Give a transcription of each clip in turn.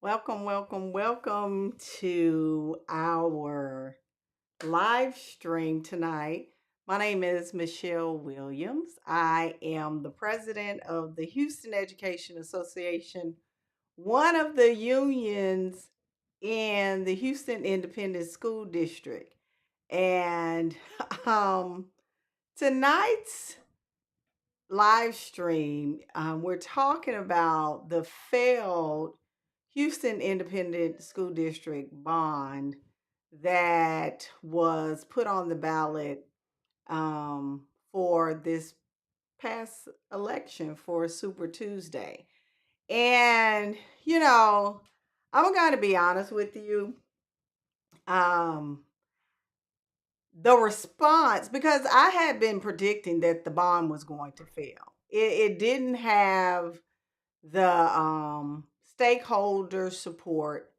Welcome to our live stream tonight. My name is Michelle Williams. I am the president of the Houston Education Association, one of the unions in the Houston Independent School District. And um, tonight's live stream, we're talking about the failed Houston Independent School District bond that was put on the ballot for this past election for Super Tuesday. And, you know, I'm going to be honest with you. Um, the response, because I had been predicting that the bond was going to fail, it didn't have the stakeholder support,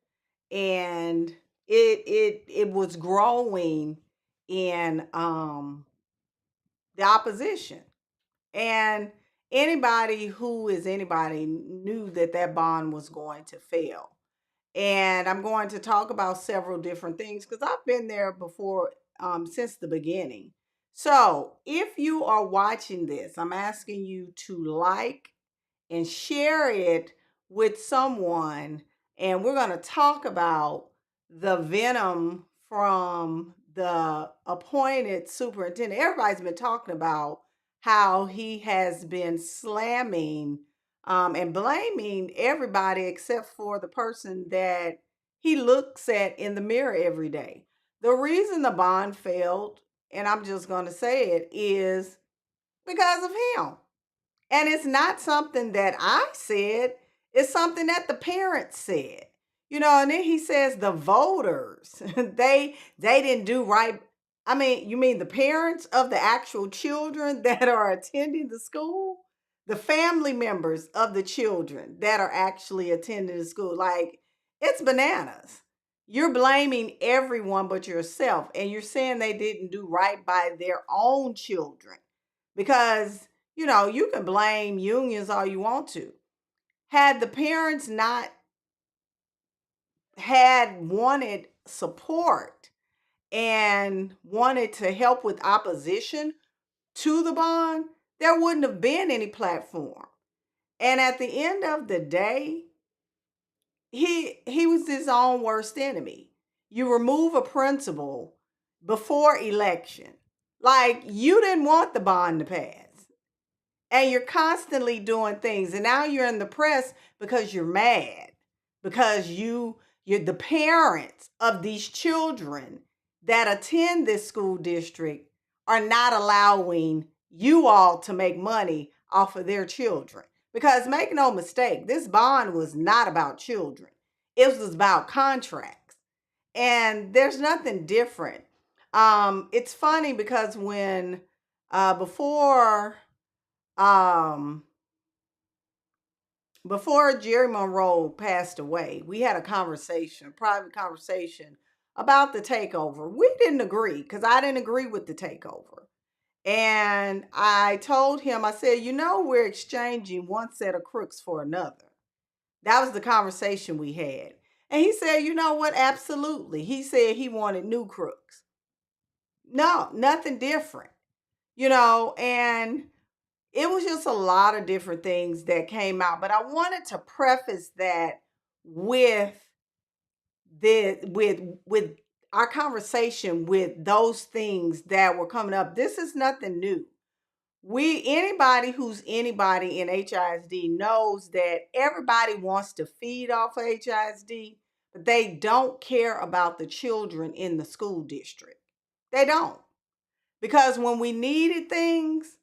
and it was growing in the opposition, and anybody who is anybody knew that that bond was going to fail. And I'm going to talk about several different things because I've been there before, since the beginning. So if you are watching this, I'm asking you to like and share it with someone. And we're going to talk about the venom from the appointed superintendent. Everybody's been talking about how he has been slamming and blaming everybody except for the person that he looks at in the mirror every day. The reason the bond failed, and I'm just going to say it, is because of him. And it's not something that I said, it's something that the parents said. And then he says the voters, they didn't do right. I mean, you mean the parents of the actual children that are attending the school? The family members of the children that are actually attending the school. Like, it's bananas. You're blaming everyone but yourself, and you're saying they didn't do right by their own children because you can blame unions all you want to. Had the parents not had wanted support and wanted to help with opposition to the bond, there wouldn't have been any platform. And at the end of the day, he was his own worst enemy. You remove a principal before election. Like, you didn't want the bond to pass. And you're constantly doing things, and now you're in the press because you're mad, because you're the parents of these children that attend this school district are not allowing you all to make money off of their children. Because make no mistake, this bond was not about children, it was about contracts. And there's nothing different. It's funny because when um before Jerry Monroe passed away, we had a conversation, a private conversation about the takeover. We didn't agree because I didn't agree with the takeover. And I told him, I said, we're exchanging one set of crooks for another. That was the conversation we had. And he said, you know what? Absolutely. He said he wanted new crooks. No, nothing different, and it was just a lot of different things that came out. But I wanted to preface that with with our conversation with those things that were coming up. This is nothing new. Anybody who's anybody in HISD knows that everybody wants to feed off of HISD, but they don't care about the children in the school district. They don't. Because when we needed things,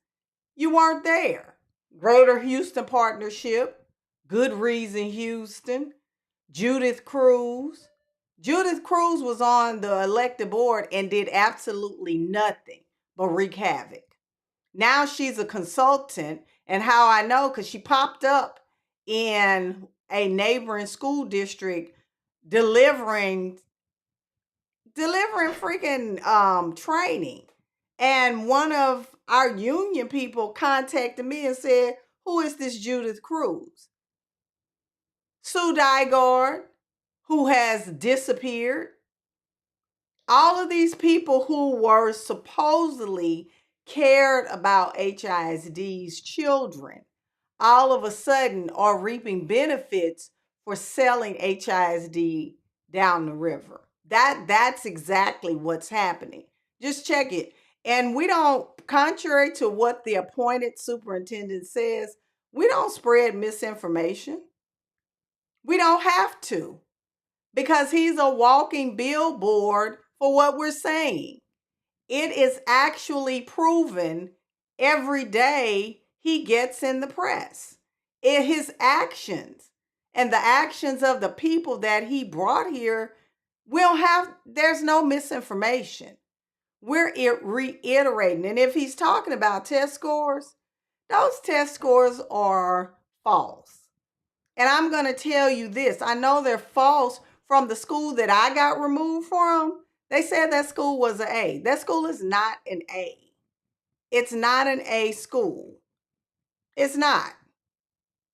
you weren't there. Greater Houston Partnership, Good Reason Houston, Judith Cruz. Judith Cruz was on the elected board and did absolutely nothing but wreak havoc. Now she's a consultant, and how I know, because she popped up in a neighboring school district delivering freaking training. And one of our union people contacted me and said, who is this Judith Cruz? Sue Dygard, who has disappeared. All of these people who were supposedly cared about HISD's children all of a sudden are reaping benefits for selling HISD down the river. That's exactly what's happening. Just check it. And we don't, contrary to what the appointed superintendent says, we don't spread misinformation. We don't have to, because he's a walking billboard for what we're saying. It is actually proven every day he gets in the press. His actions and the actions of the people that he brought here, there's no misinformation. We're reiterating. And if he's talking about test scores, those test scores are false. And I'm going to tell you this, I know they're false from the school that I got removed from. They said that school was an A. That school is not an A. It's not an A school. It's not.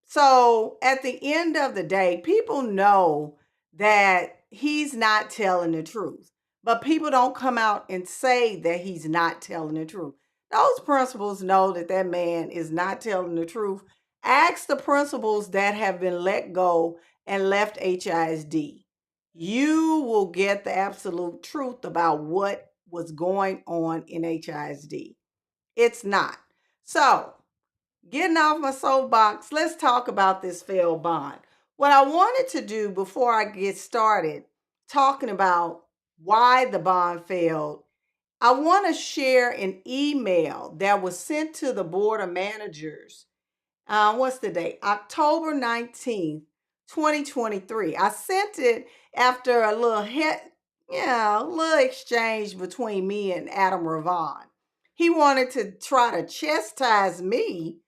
So at the end of the day, people know that he's not telling the truth. But people don't come out and say that he's not telling the truth. Those principals know that that man is not telling the truth. Ask the principals that have been let go and left HISD. You will get the absolute truth about what was going on in HISD. It's not. So, getting off my soapbox, let's talk about this failed bond. What I wanted to do before I get started talking about why the bond failed, I want to share an email that was sent to the board of managers. What's the date? October 19th, 2023. I sent it after a little exchange between me and Adam Ravon. He wanted to try to chastise me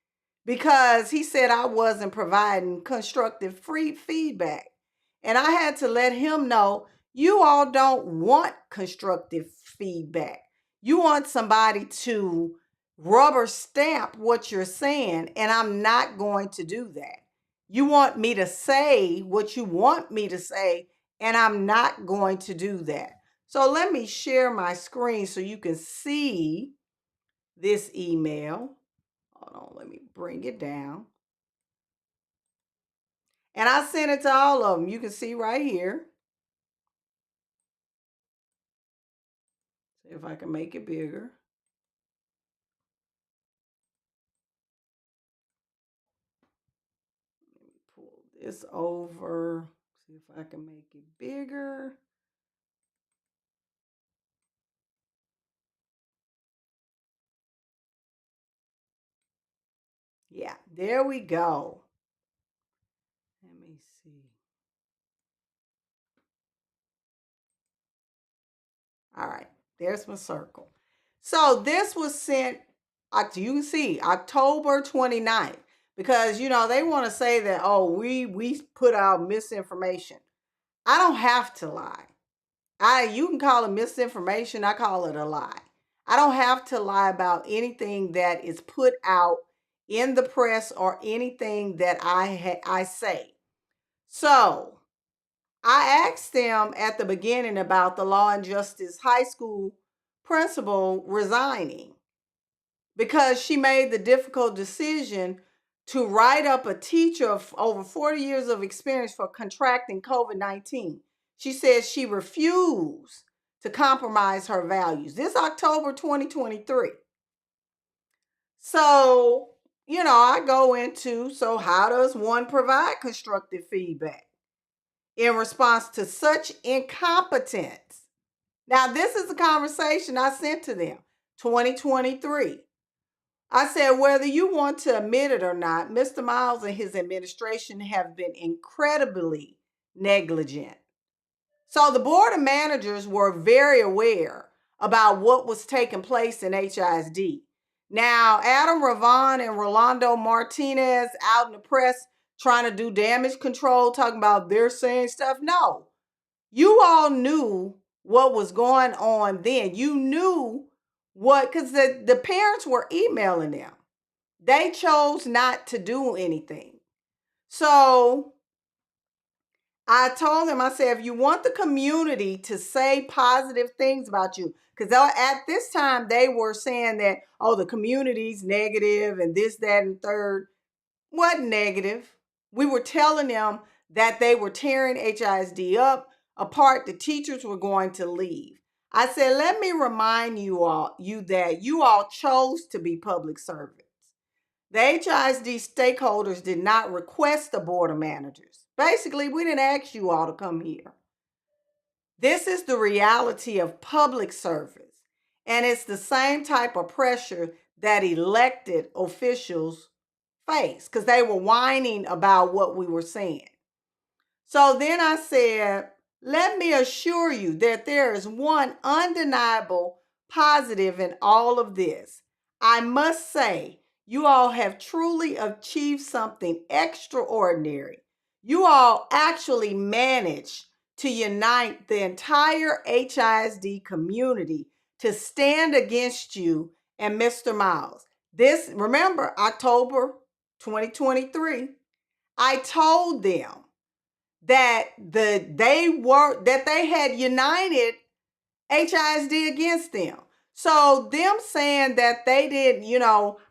because he said I wasn't providing constructive free feedback. And I had to let him know, you all don't want constructive feedback. You want somebody to rubber stamp what you're saying, and I'm not going to do that. You want me to say what you want me to say, and I'm not going to do that. So let me share my screen so you can see this email. Hold on, let me bring it down. And I sent it to all of them. You can see right here. See if I can make it bigger. Let me pull this over. See if I can make it bigger. Yeah, there we go. Let me see. All right, there's my circle. So this was sent, you can see, October 29th, because, they want to say that, oh, we put out misinformation. I don't have to lie. You can call it misinformation. I call it a lie. I don't have to lie about anything that is put out in the press or anything that I say. So I asked them at the beginning about the Law and Justice High School principal resigning because she made the difficult decision to write up a teacher of over 40 years of experience for contracting COVID-19. She says she refused to compromise her values. This October 2023. So, I go into, so how does one provide constructive feedback in response to such incompetence? Now, this is the conversation I sent to them, 2023. I said, whether you want to admit it or not, Mr. Miles and his administration have been incredibly negligent. So the board of managers were very aware about what was taking place in HISD. Now, Adam Ravon and Rolando Martinez out in the press trying to do damage control, talking about they're saying stuff. No, you all knew what was going on then. You knew because the parents were emailing them. They chose not to do anything. So I told them, I said, if you want the community to say positive things about you, because at this time they were saying that, oh, the community's negative and this, that, and third. What negative? We were telling them that they were tearing HISD up apart. The teachers were going to leave. I said, let me remind you that you all chose to be public servants. The HISD stakeholders did not request the board of managers. Basically, we didn't ask you all to come here. This is the reality of public service, and it's the same type of pressure that elected officials face because they were whining about what we were saying. So then I said, let me assure you that there is one undeniable positive in all of this. I must say, you all have truly achieved something extraordinary. You all actually managed to unite the entire HISD community to stand against you and Mr. Miles. This, remember, October 2023, I told them that they had united HISD against them. So them saying that they didn't,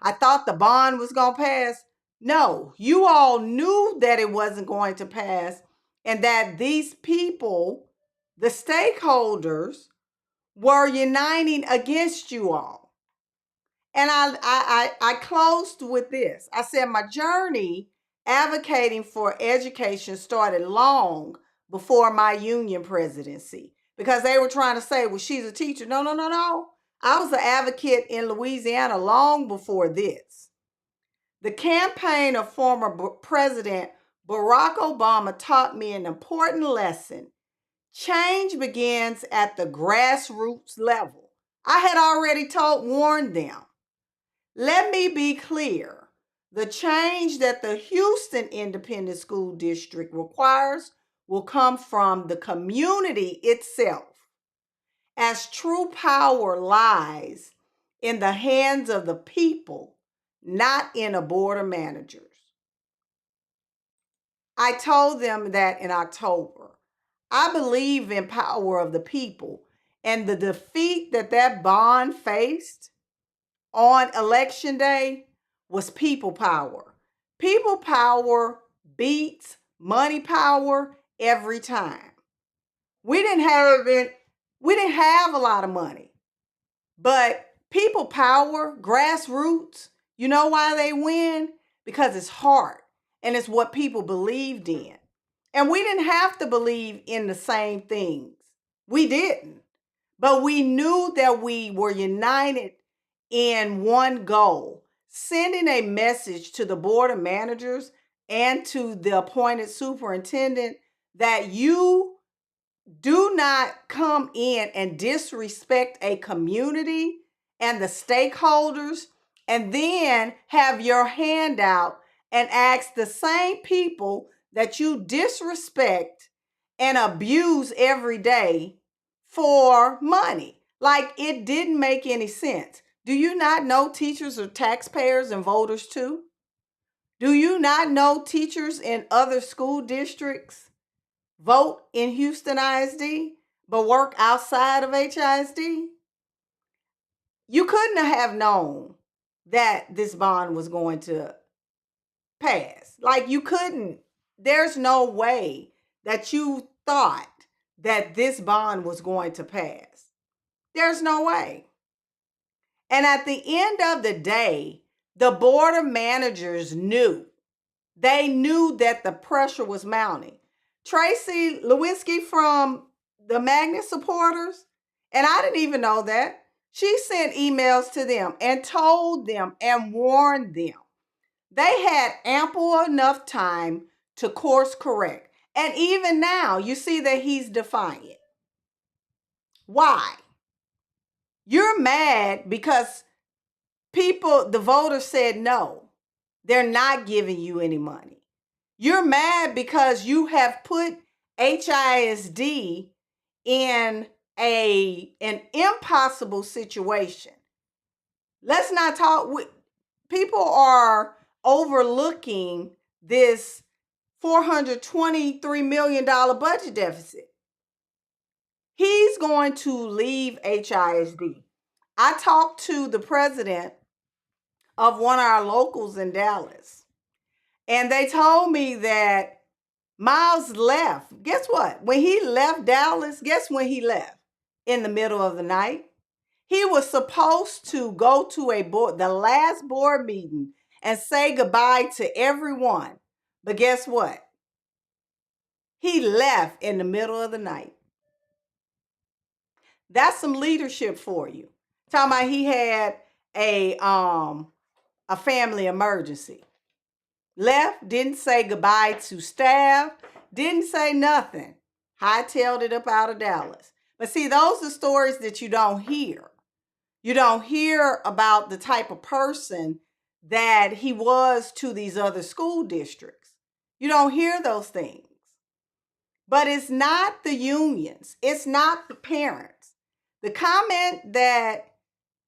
I thought the bond was going to pass. No, you all knew that it wasn't going to pass and that these people, the stakeholders, were uniting against you all. And I closed with this. I said, my journey advocating for education started long before my union presidency because they were trying to say, well, she's a teacher. No, no, no, no. I was an advocate in Louisiana long before this. The campaign of former President Barack Obama taught me an important lesson. Change begins at the grassroots level. I had already warned them. Let me be clear. The change that the Houston Independent School District requires will come from the community itself, as true power lies in the hands of the people, not in a board of managers. I told them that in October. I believe in power of the people, and the defeat that bond faced on election day was people power. People power beats money power every time. We didn't have a lot of money, but people power, grassroots, you know why they win? Because it's heart and it's what people believed in. And we didn't have to believe in the same things. We didn't. But we knew that we were united in one goal, sending a message to the board of managers and to the appointed superintendent that you do not come in and disrespect a community and the stakeholders and then have your hand out and ask the same people that you disrespect and abuse every day for money. Like, it didn't make any sense. Do you not know teachers are taxpayers and voters too? Do you not know teachers in other school districts vote in Houston ISD but work outside of HISD? You couldn't have known that this bond was going to pass. Like, you couldn't. There's no way that you thought that this bond was going to pass. There's no way. And at the end of the day, the board of managers knew. They knew that the pressure was mounting. Tracy Lewinsky from the Magnet supporters, and I didn't even know that, she sent emails to them and told them and warned them. They had ample enough time to course correct. And even now, you see that he's defiant. Why? You're mad because the voters said no. They're not giving you any money. You're mad because you have put HISD in an impossible situation. Let's not talk. People are overlooking this $423 million budget deficit. He's going to leave HISD. I talked to the president of one of our locals in Dallas, and they told me that Miles left. Guess what? When he left Dallas, guess when he left? In the middle of the night. He was supposed to go to the last board meeting and say goodbye to everyone. But guess what? He left in the middle of the night. That's some leadership for you. Talking about he had a family emergency. Left, didn't say goodbye to staff, didn't say nothing. Hightailed it up out of Dallas. But see, those are stories that you don't hear. You don't hear about the type of person that he was to these other school districts. You don't hear those things. But it's not the unions. It's not the parents. The comment that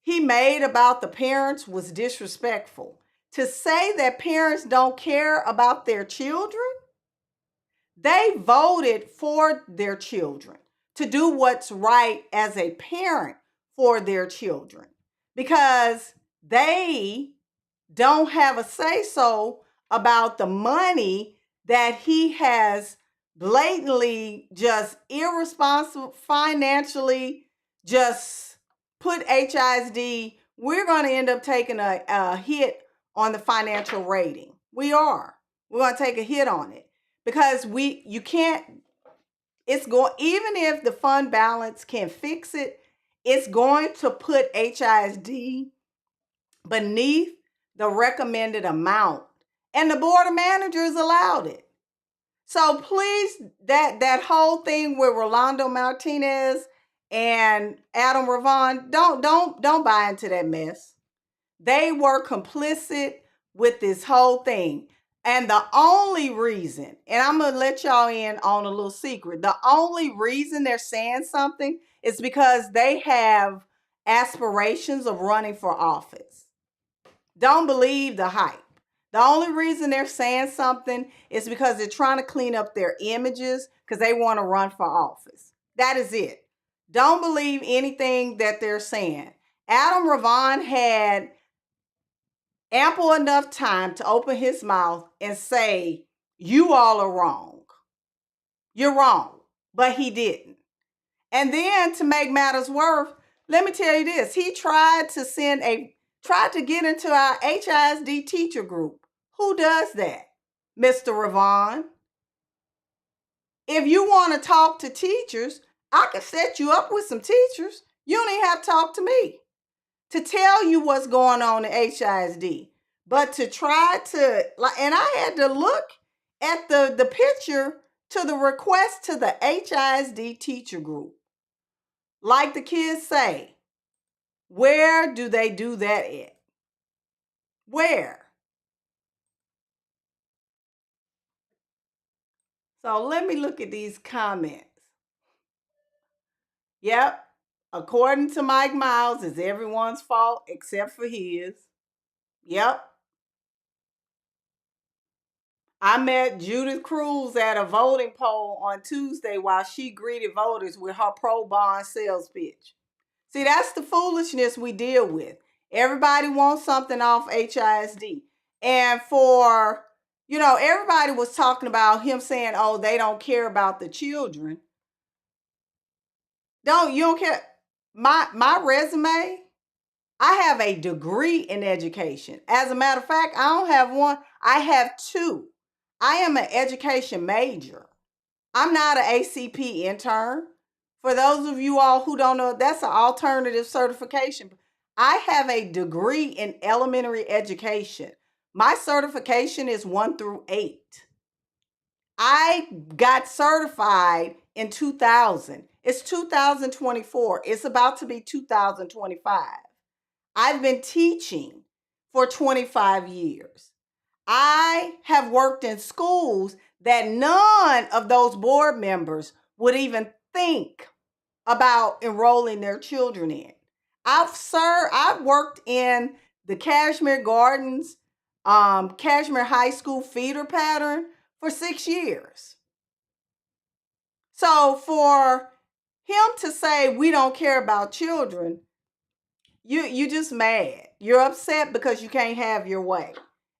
he made about the parents was disrespectful. To say that parents don't care about their children, they voted for their children to do what's right as a parent for their children because they don't have a say-so about the money that he has blatantly just irresponsible financially just put HISD. We're going to end up taking a hit on the financial rating. We're going to take a hit on it because you can't, even if the fund balance can fix it, it's going to put HISD beneath the recommended amount. And the board of managers allowed it. So please, that whole thing with Rolando Martinez and Adam Ravon, don't buy into that mess. They were complicit with this whole thing. And the only reason, and I'm going to let y'all in on a little secret, the only reason they're saying something is because they have aspirations of running for office. Don't believe the hype. The only reason they're saying something is because they're trying to clean up their images because they want to run for office. That is it. Don't believe anything that they're saying. Adam Ravon had ample enough time to open his mouth and say, you all are wrong. You're wrong. But he didn't. And then to make matters worse, let me tell you this. He tried to get into our HISD teacher group. Who does that? Mr. Ravon. If you want to talk to teachers, I could set you up with some teachers. You don't even have to talk to me to tell you what's going on in HISD. But to try to, and I had to look at the picture to the request to the HISD teacher group. Like the kids say, where do they do that at? Where? So let me look at these comments. Yep. According to Mike Miles, it's everyone's fault except for his. Yep. I met Judith Cruz at a voting poll on Tuesday while she greeted voters with her pro-bond sales pitch. See, that's the foolishness we deal with. Everybody wants something off HISD. And everybody was talking about him saying, oh, they don't care about the children. You don't care. My resume, I have a degree in education. As a matter of fact, I don't have one. I have two. I am an education major. I'm not an ACP intern. For those of you all who don't know, that's an alternative certification. I have a degree in elementary education. My certification is 1 through 8. I got certified in 2000. It's 2024. It's about to be 2025. I've been teaching for 25 years. I have worked in schools that none of those board members would even think about enrolling their children in. I've worked in the Cashmere Gardens, Cashmere High School feeder pattern for 6 years. So for him to say we don't care about children, you just mad. You're upset because you can't have your way.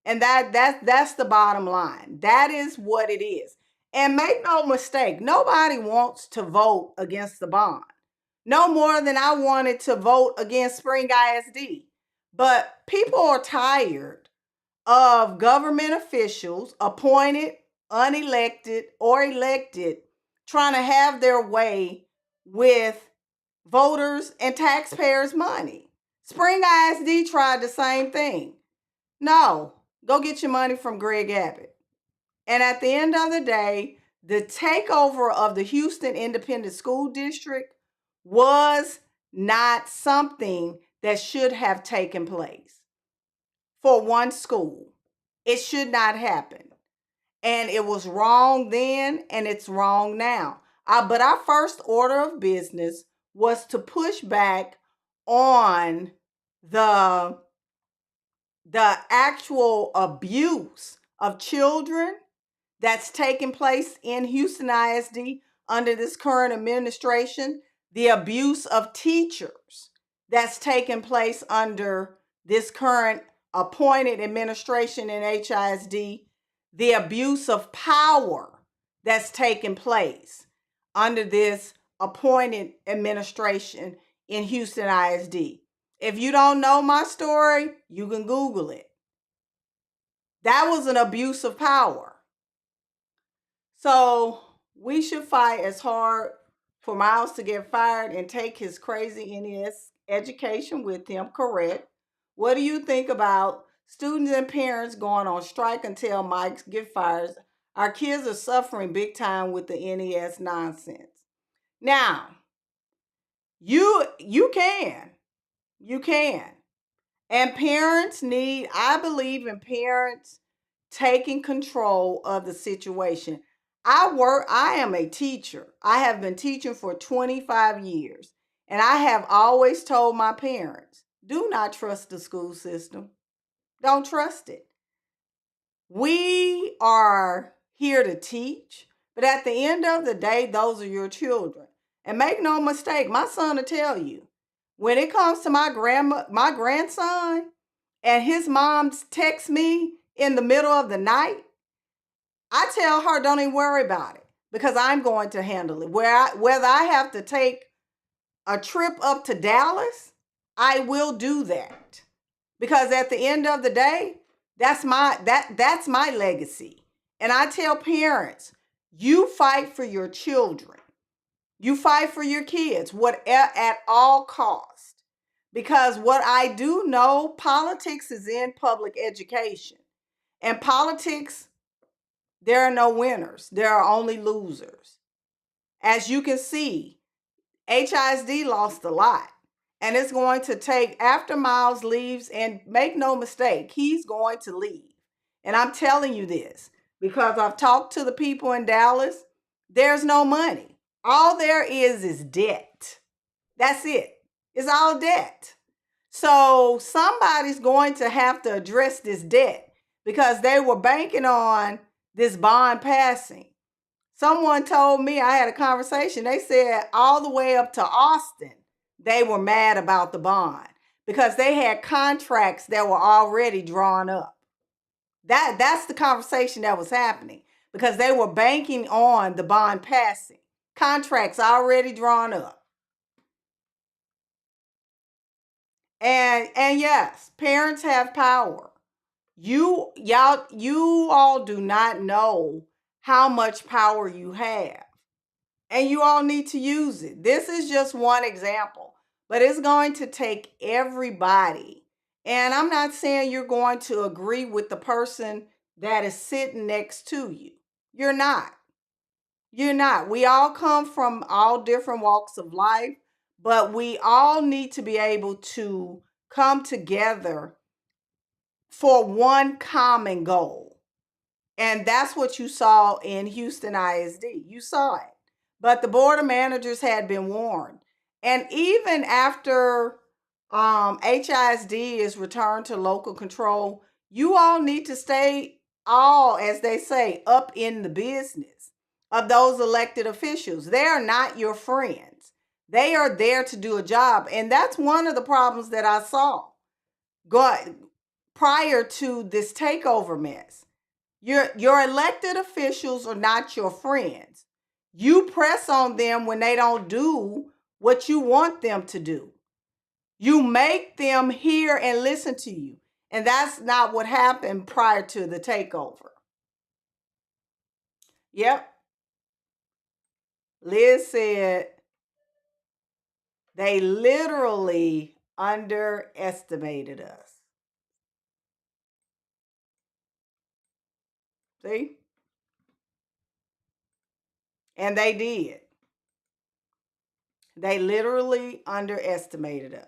And that's the bottom line. That is what it is. And make no mistake, nobody wants to vote against the bond. No more than I wanted to vote against Spring ISD. But people are tired of government officials, appointed, unelected, or elected, trying to have their way with voters and taxpayers' money. Spring ISD tried the same thing. No, go get your money from Greg Abbott. And at the end of the day, the takeover of the Houston Independent School District was not something that should have taken place for one school. It should not happen. And it was wrong then, and it's wrong now. But our first order of business was to push back on the actual abuse of children that's taking place in Houston ISD under this current administration, the abuse of teachers that's taking place under this current appointed administration in HISD, the abuse of power that's taking place under this appointed administration in Houston ISD. If you don't know my story, you can Google it. That was an abuse of power. So we should fight as hard for Miles to get fired and take his crazy NES education with him, correct? What do you think about students and parents going on strike until Mike get fired? Our kids are suffering big time with the NES nonsense. Now, you can. And parents need, I believe in parents taking control of the situation. I am a teacher. I have been teaching for 25 years. And I have always told my parents, do not trust the school system. Don't trust it. We are here to teach, but at the end of the day, those are your children. And make no mistake, my son will tell you, when it comes to my grandson, and his mom texts me in the middle of the night, I tell her, don't even worry about it because I'm going to handle it. Whether I have to take a trip up to Dallas, I will do that. Because at the end of the day, that's my legacy. And I tell parents, you fight for your children. You fight for your kids, at all costs. Because what I do know, politics is in public education. And politics, there are no winners. There are only losers. As you can see, HISD lost a lot. And it's going to take, after Miles leaves, and make no mistake, he's going to leave. And I'm telling you this because I've talked to the people in Dallas. There's no money. All there is debt. That's it. It's all debt. So somebody's going to have to address this debt because they were banking on this bond passing. Someone told me, I had a conversation, they said all the way up to Austin, they were mad about the bond because they had contracts that were already drawn up. That's the conversation that was happening because they were banking on the bond passing. Contracts already drawn up. And yes, parents have power. You all do not know how much power you have. And you all need to use it. This is just one example, but it's going to take everybody. And I'm not saying you're going to agree with the person that is sitting next to you. You're not. You're not. We all come from all different walks of life, but we all need to be able to come together for one common goal. And that's what you saw in Houston ISD. You saw it. But the board of managers had been warned. And even after HISD is returned to local control, you all need to stay all, as they say, up in the business of those elected officials. They are not your friends. They are there to do a job. And that's one of the problems that I saw prior to this takeover mess. Your elected officials are not your friends. You press on them when they don't do what you want them to do. You make them hear and listen to you. And that's not what happened prior to the takeover. Yep. Liz said they literally underestimated us. See? And they did. They literally underestimated us.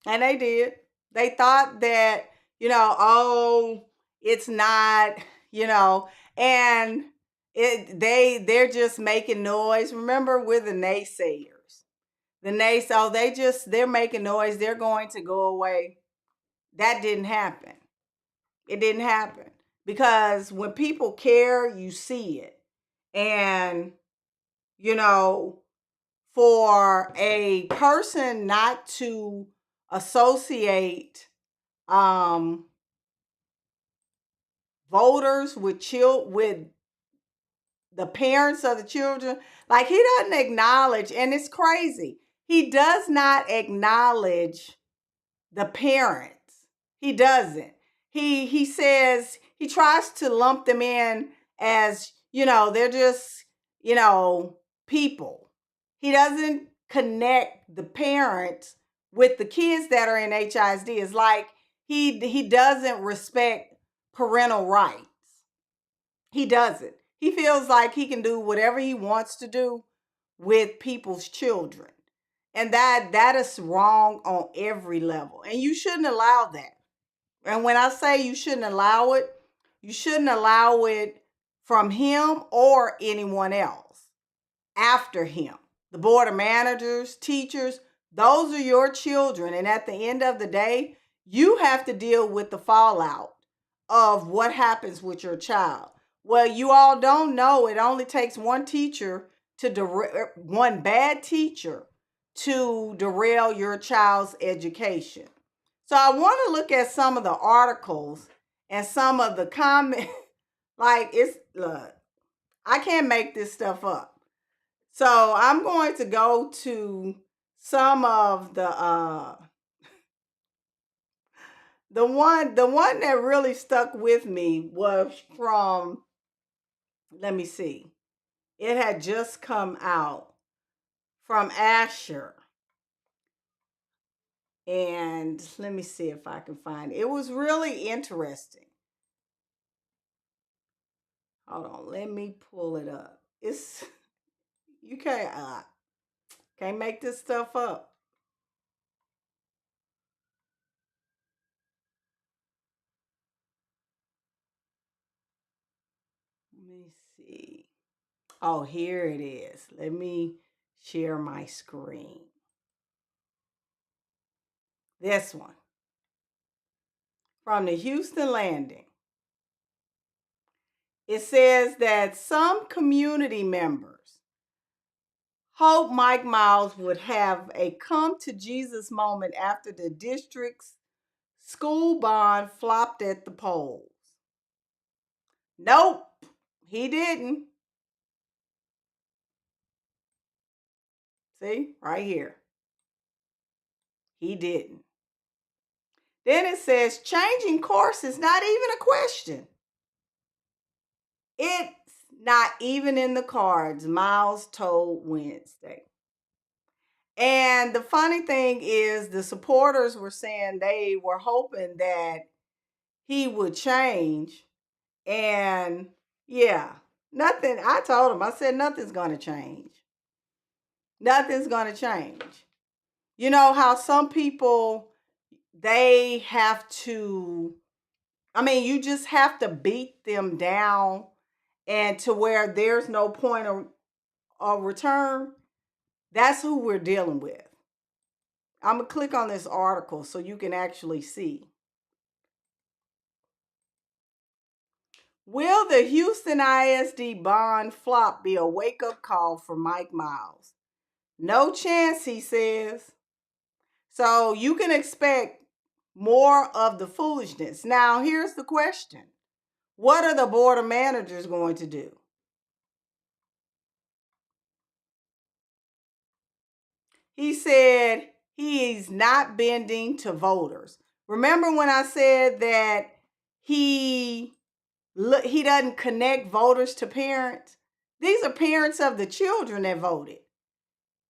And they did. They thought that, oh, it's not, and they're just making noise. Remember, we're the naysayers. They're making noise, they're going to go away. That didn't happen. It didn't happen. Because when people care, you see it. And, for a person not to associate voters with the parents of the children, like, he doesn't acknowledge, and it's crazy, he does not acknowledge the parents. He doesn't. He says, he tries to lump them in as, they're just, people. He doesn't connect the parents with the kids that are in HISD. It's like he doesn't respect parental rights. He doesn't. He feels like he can do whatever he wants to do with people's children. And that is wrong on every level. And you shouldn't allow that. And when I say you shouldn't allow it from him or anyone else after him. The board of managers, teachers, those are your children. And at the end of the day, you have to deal with the fallout of what happens with your child. Well, you all don't know, it only takes one bad teacher to derail your child's education. So I want to look at some of the articles and some of the comments. Look, I can't make this stuff up. So I'm going to go to some of the one that really stuck with me was from, let me see. It had just come out from Asher. And let me see if I can find it. It was really interesting. Hold on, let me pull it up. You can't make this stuff up. Let me see. Oh, here it is. Let me share my screen. This one from the Houston Landing. It says that some community members hope Mike Miles would have a come to Jesus moment after the district's school bond flopped at the polls. Nope, he didn't. See, right here. He didn't. Then it says changing course is not even a question. It's not even in the cards, Miles told Wednesday. And the funny thing is, the supporters were saying they were hoping that he would change. And yeah, nothing. I told him, I said, nothing's going to change. Nothing's going to change. You know how some people, they have to, you just have to beat them down and to where there's no point of return. That's who we're dealing with. I'm going to click on this article so you can actually see. Will the Houston ISD bond flop be a wake-up call for Mike Miles? No chance, he says. So you can expect more of the foolishness. Now, here's the question. What are the board of managers going to do? He said he's not bending to voters. Remember when I said that he doesn't connect voters to parents? These are parents of the children that voted.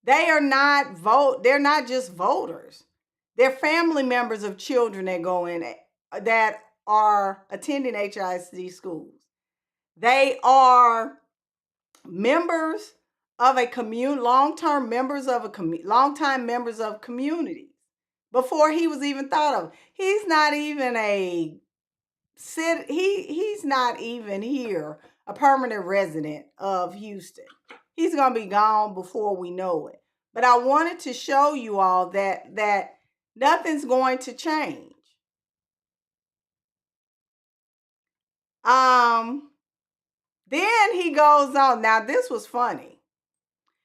They're not just voters. They're family members of children that go in that are attending HISD schools. They are members of a community, long-time members of communities before he was even thought of. He's not even he's not even here, a permanent resident of Houston. He's going to be gone before we know it. But I wanted to show you all that nothing's going to change. Then he goes on. Now, this was funny.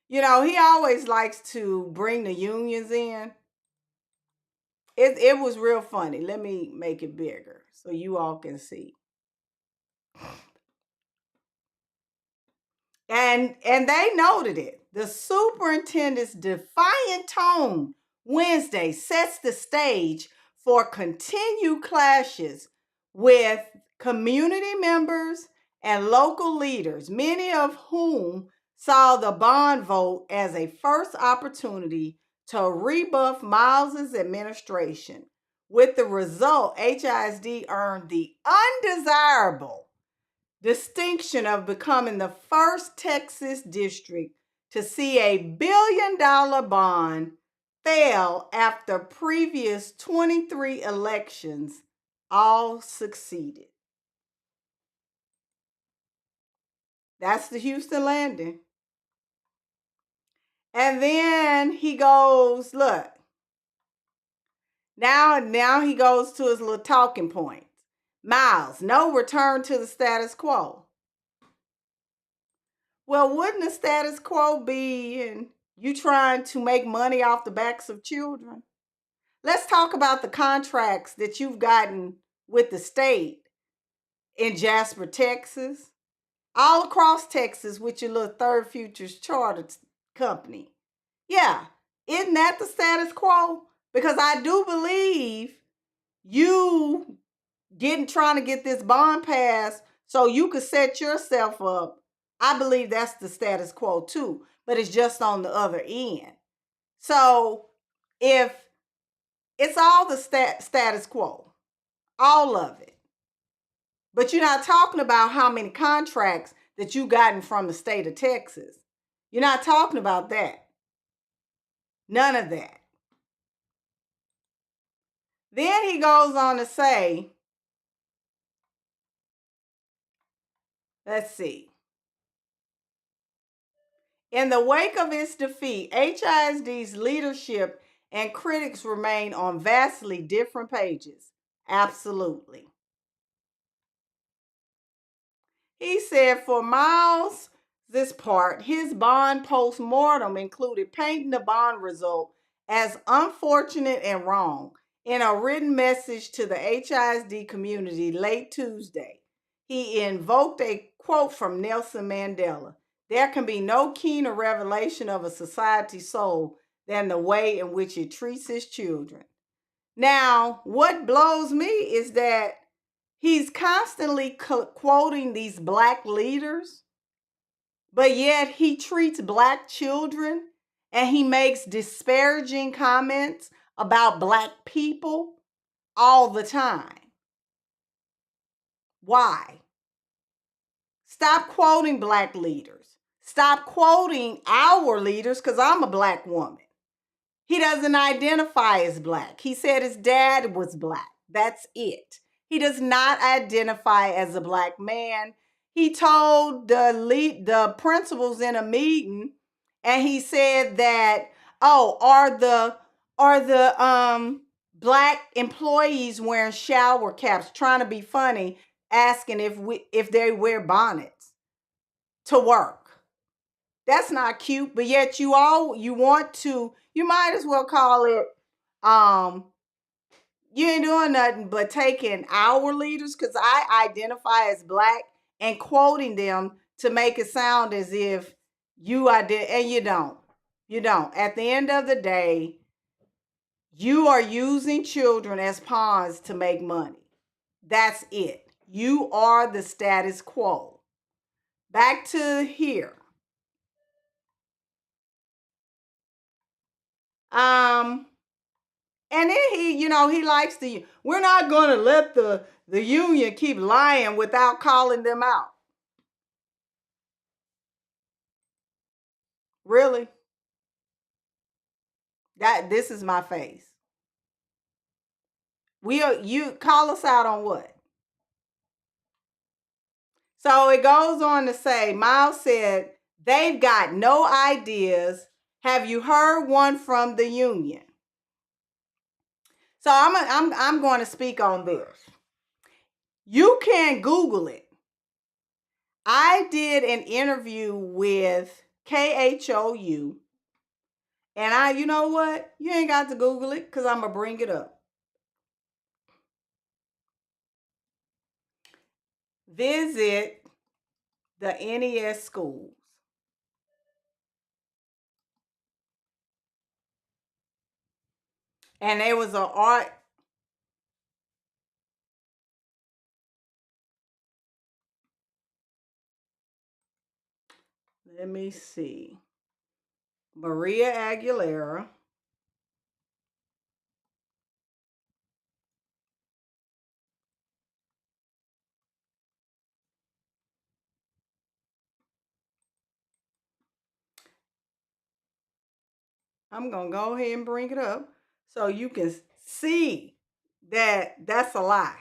You know, he always likes to bring the unions in. It was real funny. Let me make it bigger so you all can see. And they noted it. The superintendent's defiant tone Wednesday sets the stage for continued clashes with community members and local leaders, many of whom saw the bond vote as a first opportunity to rebuff Miles's administration. With the result, HISD earned the undesirable distinction of becoming the first Texas district to see a $1 billion bond fail after previous 23 elections all succeeded. That's the Houston landing. And then he goes, look, now he goes to his little talking points. Miles, no return to the status quo. Well, wouldn't the status quo be in you trying to make money off the backs of children? Let's talk about the contracts that you've gotten with the state in Jasper, Texas, all across Texas with your little Third Futures Charter company. Yeah, isn't that the status quo? Because I do believe you trying to get this bond passed so you could set yourself up. I believe that's the status quo too, but it's just on the other end. So if it's all the status quo, all of it, but you're not talking about how many contracts that you gotten from the state of Texas. You're not talking about that. None of that. Then he goes on to say, let's see. In the wake of its defeat, HISD's leadership and critics remain on vastly different pages. Absolutely. He said for Miles, this part, his bond post-mortem included painting the bond result as unfortunate and wrong. In a written message to the HISD community late Tuesday, he invoked a quote from Nelson Mandela. There can be no keener revelation of a society's soul than the way in which it treats its children. Now, what blows me is that he's constantly quoting these Black leaders, but yet he treats Black children and he makes disparaging comments about Black people all the time. Why? Stop quoting Black leaders. Stop quoting our leaders, because I'm a Black woman. He doesn't identify as Black. He said his dad was Black. That's it. He does not identify as a Black man. He told the principals in a meeting, and he said that, oh, are the Black employees wearing shower caps, trying to be funny asking if they wear bonnets to work. That's not cute, but yet you want to, you might as well call it um you ain't doing nothing but taking our leaders, because I identify as black, and quoting them to make it sound as if you and you don't. You don't. At the end of the day, you are using children as pawns to make money. That's it. You are the status quo. Back to here. Um, and then he likes to. We're not going to let the union keep lying without calling them out. Really? That this is my face. You call us out on what? So it goes on to say, Miles said they've got no ideas. Have you heard one from the union? So I'm going to speak on this. You can Google it. I did an interview with KHOU, and you know what? You ain't got to Google it because I'm gonna bring it up. Visit the NES schools, and there was a art. Let me see. Maria Aguilera. I'm gonna go ahead and bring it up so you can see that that's a lie.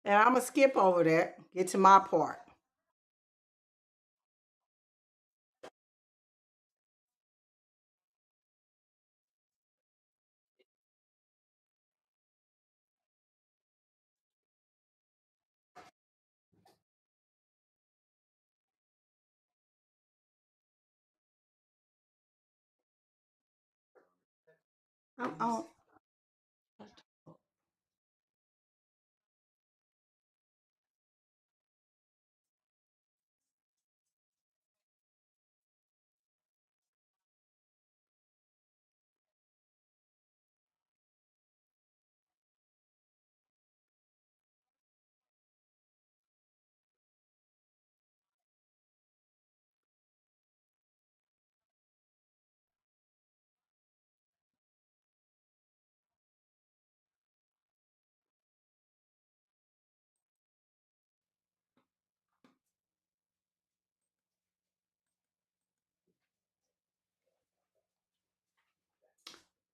And I'm gonna skip over that, get to my part.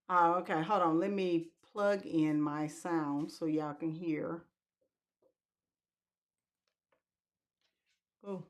Oh, okay. Hold on. Let me plug in my sound so y'all can hear. Oh,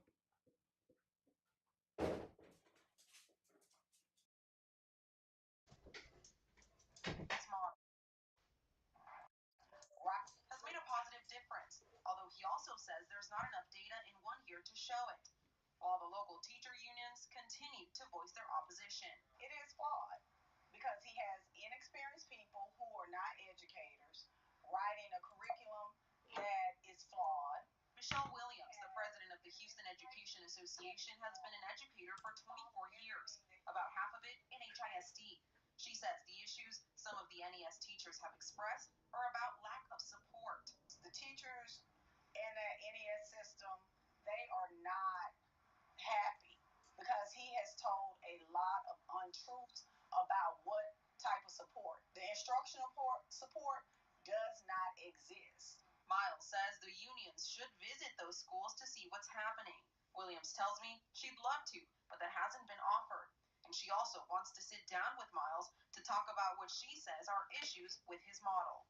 about half of it in HISD. She says the issues some of the NES teachers have expressed are about lack of support. The teachers in the NES system, they are not happy because he has told a lot of untruths about what type of support. The instructional support does not exist. Miles says the unions should visit those schools to see what's happening. Williams tells me she'd love to, but that hasn't been offered. And she also wants to sit down with Miles to talk about what she says are issues with his model.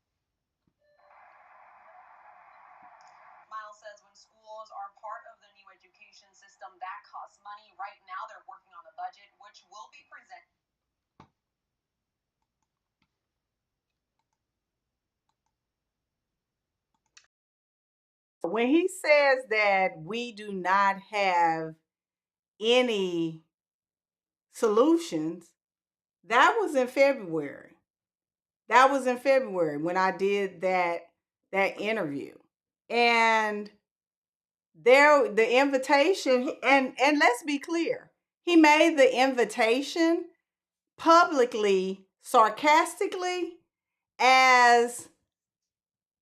Miles says when schools are part of the new education system, that costs money. Right now, they're working on the budget, which will be presented. When he says that we do not have any solutions, that was in February. That was in February when I did that interview. And there the invitation, and let's be clear. He made the invitation publicly, sarcastically, as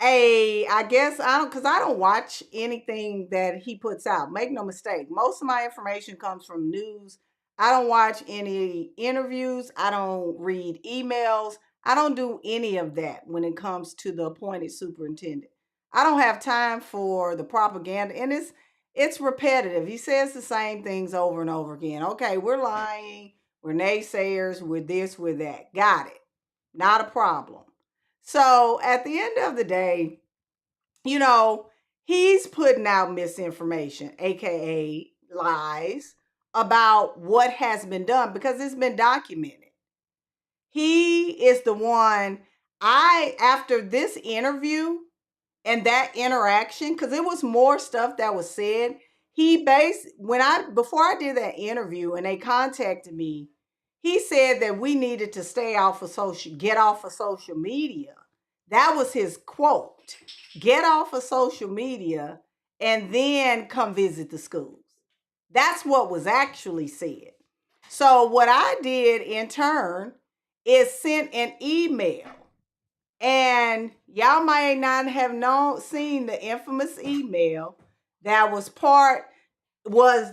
I guess I don't, because I don't watch anything that he puts out. Make no mistake, most of my information comes from news. I don't watch any interviews. I don't read emails. I don't do any of that when it comes to the appointed superintendent. I don't have time for the propaganda, and it's repetitive. He says the same things over and over again. Okay, we're lying. We're naysayers. We're this. We're that. Got it. Not a problem. So at the end of the day, you know, he's putting out misinformation, aka lies, about what has been done because it's been documented. He is the one. After this interview and that interaction, because it was more stuff that was said, before I did that interview and they contacted me, he said that we needed to get off of social media. That was his quote. Get off of social media and then come visit the schools. That's what was actually said. So what I did in turn is sent an email, and y'all might not have seen the infamous email that was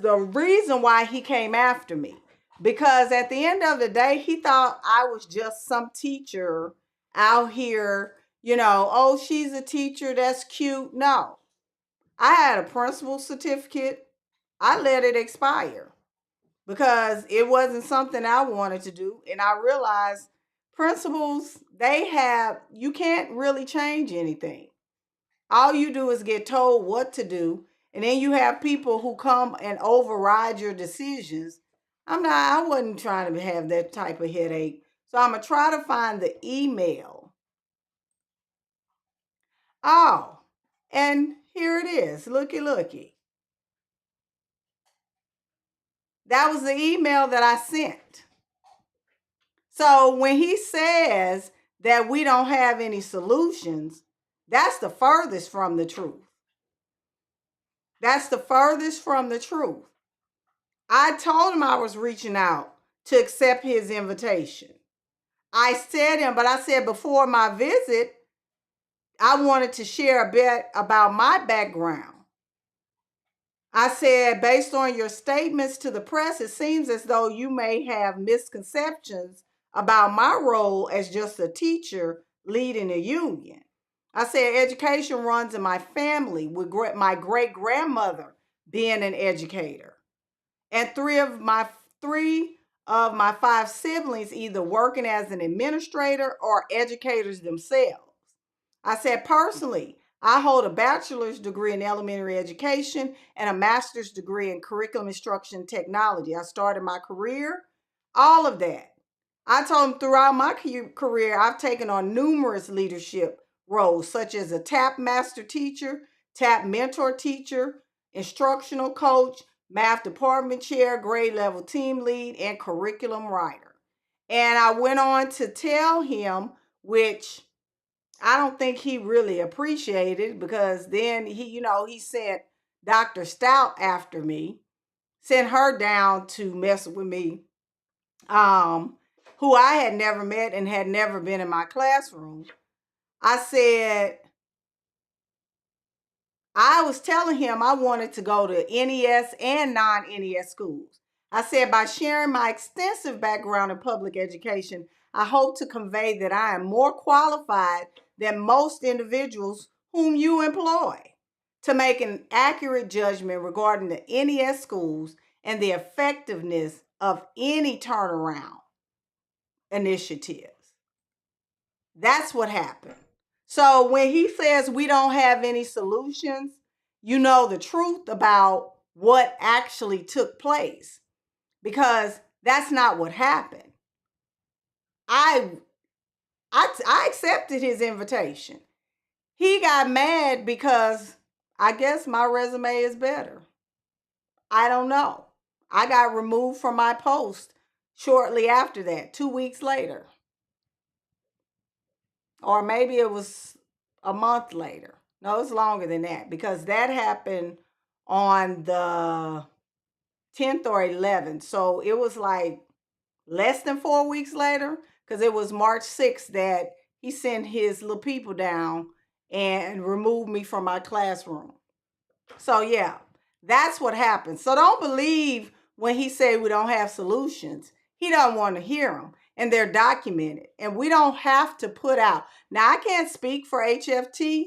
the reason why he came after me. Because at the end of the day, he thought I was just some teacher out here, oh, she's a teacher, that's cute. No, I had a principal certificate. I let it expire because it wasn't something I wanted to do. And I realized principals, you can't really change anything. All you do is get told what to do. And then you have people who come and override your decisions. I wasn't trying to have that type of headache. So I'm going to try to find the email. Oh, and here it is. Looky. That was the email that I sent. So when he says that we don't have any solutions, that's the furthest from the truth. That's the furthest from the truth. I told him I was reaching out to accept his invitation. I said before my visit, I wanted to share a bit about my background. I said, based on your statements to the press, it seems as though you may have misconceptions about my role as just a teacher leading a union. I said, education runs in my family, with my great grandmother being an educator, and three of my five siblings either working as an administrator or educators themselves. I said, personally, I hold a bachelor's degree in elementary education and a master's degree in curriculum instruction technology. I started my career, all of that. I told him throughout my career, I've taken on numerous leadership roles, such as a TAP master teacher, TAP mentor teacher, instructional coach, math department chair, grade level team lead, and curriculum writer. And I went on to tell him, which I don't think he really appreciated, because then he sent Dr. Stout after me, sent her down to mess with me um, who I had never met and had never been in my classroom. I said, I was telling him I wanted to go to NES and non-NES schools. I said, by sharing my extensive background in public education, I hope to convey that I am more qualified than most individuals whom you employ to make an accurate judgment regarding the NES schools and the effectiveness of any turnaround initiatives. That's what happened. So when he says we don't have any solutions, you know the truth about what actually took place, because that's not what happened. I I accepted his invitation. He got mad because I guess my resume is better. I don't know. I got removed from my post shortly after that, 2 weeks later. Or maybe it was a month later. No, it's longer than that, because that happened on the 10th or 11th. So it was like less than 4 weeks later, because it was March 6th that he sent his little people down and removed me from my classroom. So yeah, that's what happened. So don't believe when he said we don't have solutions. He don't want to hear them, and they're documented. And we don't have to put out. Now I can't speak for HFT,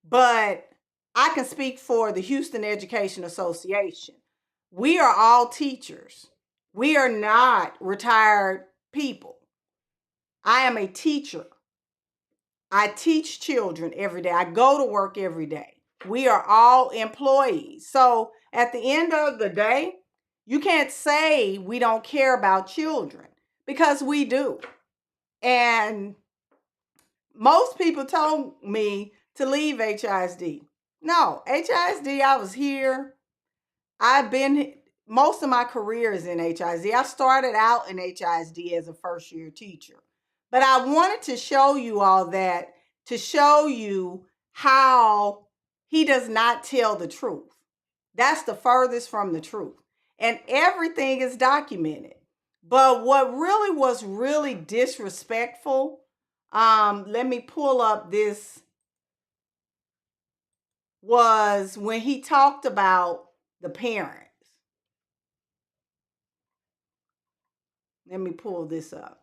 but I can speak for the Houston Education Association. We are all teachers. We are not retired people. I am a teacher. I teach children every day. I go to work every day. We are all employees. So at the end of the day, you can't say we don't care about children, because we do. And most people told me to leave HISD. No, HISD, I was here. I've been, most of my career is in HISD. I started out in HISD as a first year teacher. But I wanted to show you all that, to show you how he does not tell the truth. That's the furthest from the truth. And everything is documented. But what really was really disrespectful, let me pull up this, was when he talked about the parents. Let me pull this up.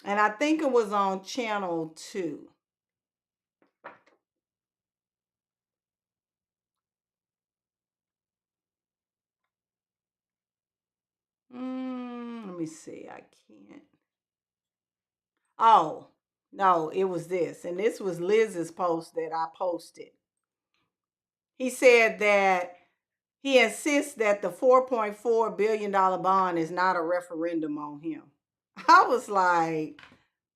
And I think it was on channel 2. Let me see. I can't. Oh, no, it was this. And this was Liz's post that I posted. He said that he insists that the $4.4 billion bond is not a referendum on him. I was like,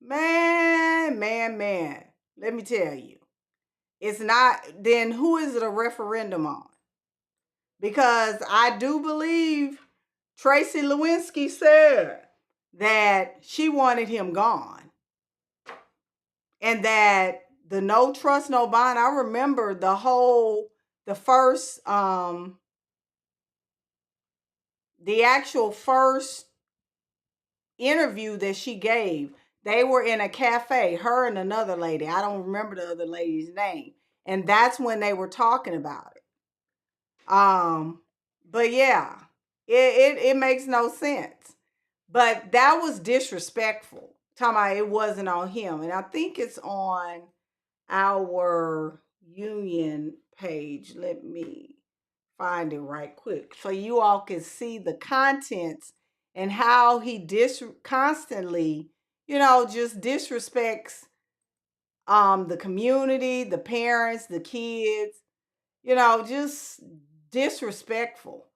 man, man, man. Let me tell you. It's not, then who is it a referendum on? Because I do believe Tracy Lewinsky said that she wanted him gone, and that the no trust, no bond. I remember the first, the actual first interview that she gave. They were in a cafe, her and another lady. I don't remember the other lady's name. And that's when they were talking about it. But yeah, it makes no sense. But that was disrespectful. Talking about it wasn't on him. And I think it's on our union page. Let me find it right quick so you all can see the contents and how he constantly, just disrespects the community, the parents, the kids, just disrespectful.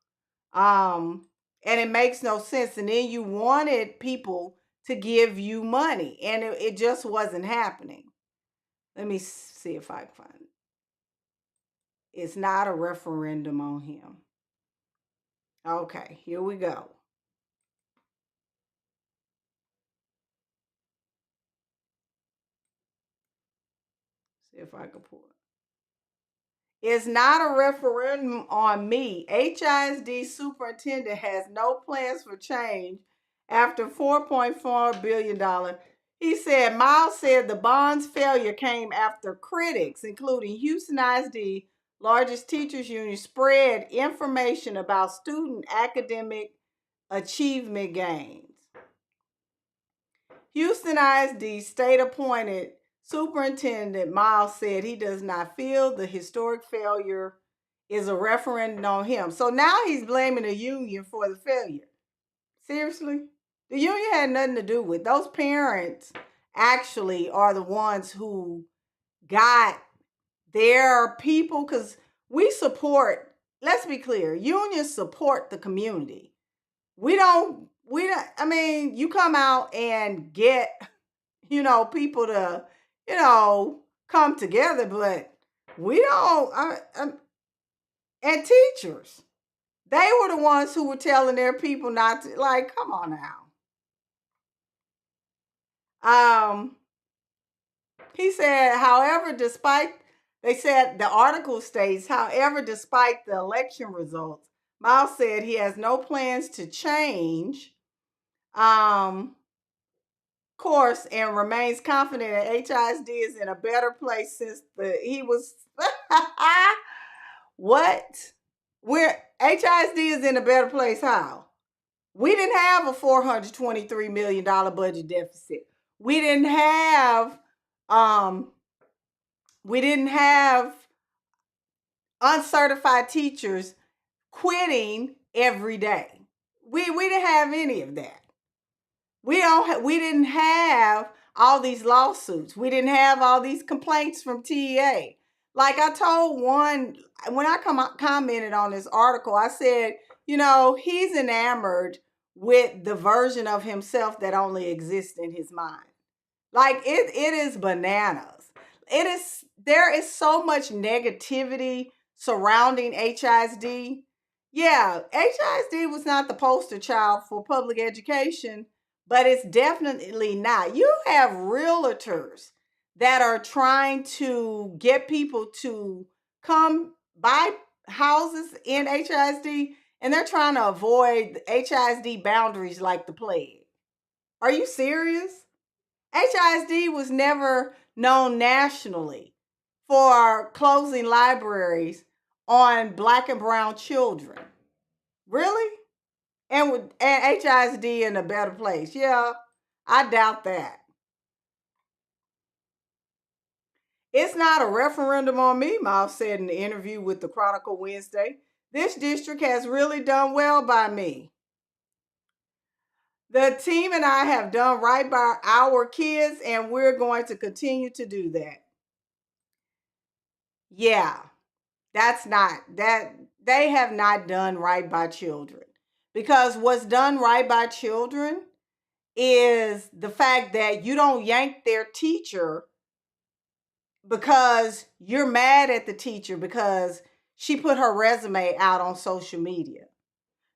And it makes no sense. And then you wanted people to give you money, and it just wasn't happening. Let me see if I can find it. It's not a referendum on him. Okay, here we go. If I could pull it. It's not a referendum on me. HISD superintendent has no plans for change after $4.4 billion. He said, Miles said the bond's failure came after critics, including Houston ISD, largest teachers union, spread information about student academic achievement gains. Houston ISD state-appointed Superintendent Miles said he does not feel the historic failure is a referendum on him. So now he's blaming the union for the failure. Seriously? The union had nothing to do with it. Those parents actually are the ones who got their people, because we support, let's be clear, unions support the community. We don't, I mean, you come out and get, people to, come together, but we don't, and teachers, they were the ones who were telling their people not to, like, come on now. He said, however, they said the article states, however, despite the election results, Miles said he has no plans to change course and remains confident that HISD is in a better place since he was what? Where HISD is in a better place how? We didn't have a $423 million budget deficit. We didn't have uncertified teachers quitting every day. We didn't have any of that. We didn't have all these lawsuits. We didn't have all these complaints from TEA. Like I told one, when I commented on this article, I said, he's enamored with the version of himself that only exists in his mind. Like it is bananas. There is so much negativity surrounding HISD. Yeah, HISD was not the poster child for public education, but it's definitely not. You have realtors that are trying to get people to come buy houses in HISD, and they're trying to avoid HISD boundaries like the plague. Are you serious? HISD was never known nationally for closing libraries on Black and brown children. Really? And HISD in a better place. Yeah, I doubt that. It's not a referendum on me, Miles said in the interview with the Chronicle Wednesday. This district has really done well by me. The team and I have done right by our kids, and we're going to continue to do that. Yeah, they have not done right by children. Because what's done right by children is the fact that you don't yank their teacher because you're mad at the teacher because she put her resume out on social media.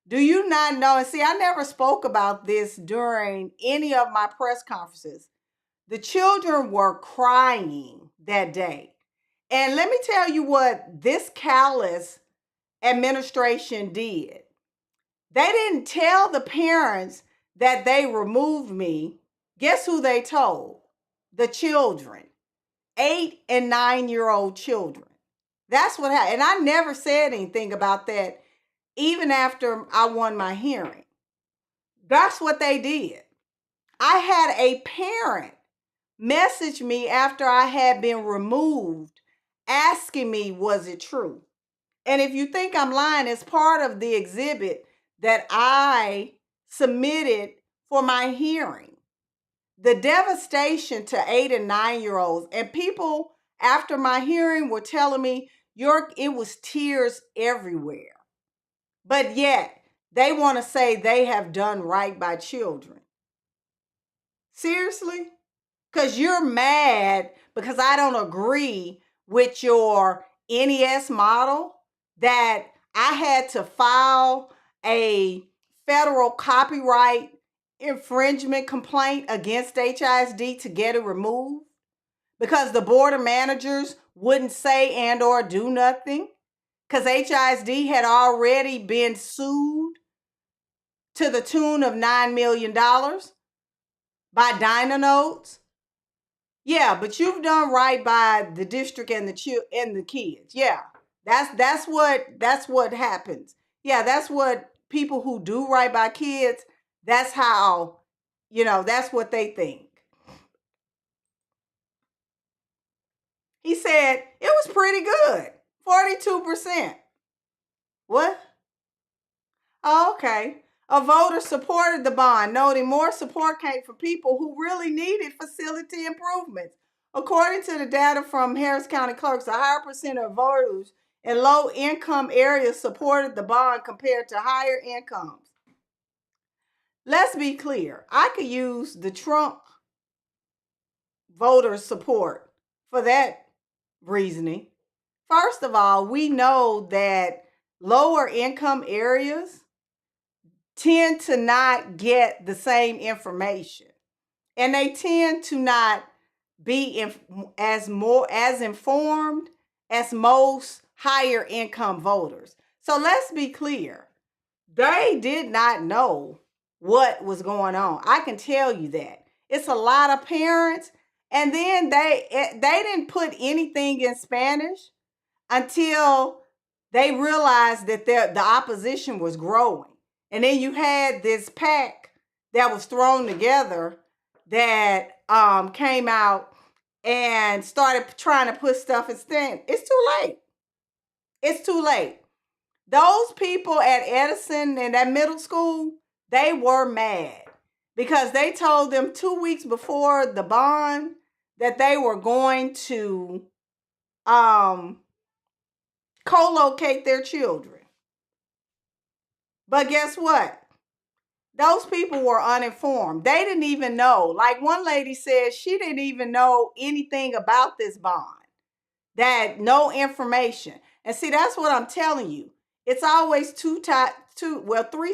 Do you not know? And see, I never spoke about this during any of my press conferences. The children were crying that day. And let me tell you what this callous administration did. They didn't tell the parents that they removed me. Guess who they told? The children. 8 and 9-year-old children. That's what happened. And I never said anything about that even after I won my hearing. That's what they did. I had a parent message me after I had been removed asking me, was it true? And if you think I'm lying, it's part of the exhibit that I submitted for my hearing. The devastation to 8 and 9-year-olds, and people after my hearing were telling me it was tears everywhere. But yet they want to say they have done right by children. Seriously? Because you're mad because I don't agree with your NES model, that I had to file a federal copyright infringement complaint against HISD to get it removed because the board of managers wouldn't say and or do nothing, because HISD had already been sued to the tune of $9 million by Dynanodes. Yeah, but you've done right by the district and the kids. Yeah, that's what happens. Yeah, that's what people who do right by kids. That's how, that's what they think. He said it was pretty good, 42%. What? Oh, okay. A voter supported the bond, noting more support came from people who really needed facility improvements. According to the data from Harris County Clerks, a higher percent of voters in low-income areas supported the bond compared to higher incomes. Let's be clear. I could use the Trump voter support for that reasoning. First of all, we know that lower income areas tend to not get the same information, and they tend to not be as informed as most higher income voters. So let's be clear. They did not know what was going on. I can tell you that. It's a lot of parents, and then they didn't put anything in Spanish until they realized that the opposition was growing. And then you had this pack that was thrown together that came out and started trying to put stuff in stand. It's too late. It's too late. Those people at Edison and that middle school, they were mad because they told them 2 weeks before the bond that they were going to co-locate their children. But guess what? Those people were uninformed. They didn't even know. Like one lady said, she didn't even know anything about this bond. That no information. And see, that's what I'm telling you. It's always three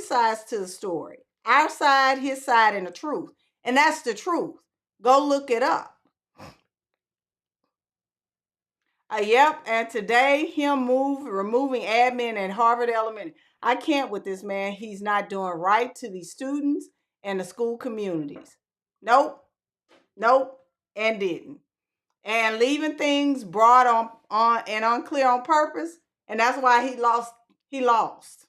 sides to the story. Our side, his side, and the truth. And that's the truth. Go look it up. Yep, and today removing admin at Harvard Elementary. I can't with this man. He's not doing right to these students and the school communities. Nope, and didn't. And leaving things broad on and unclear on purpose, and that's why he lost.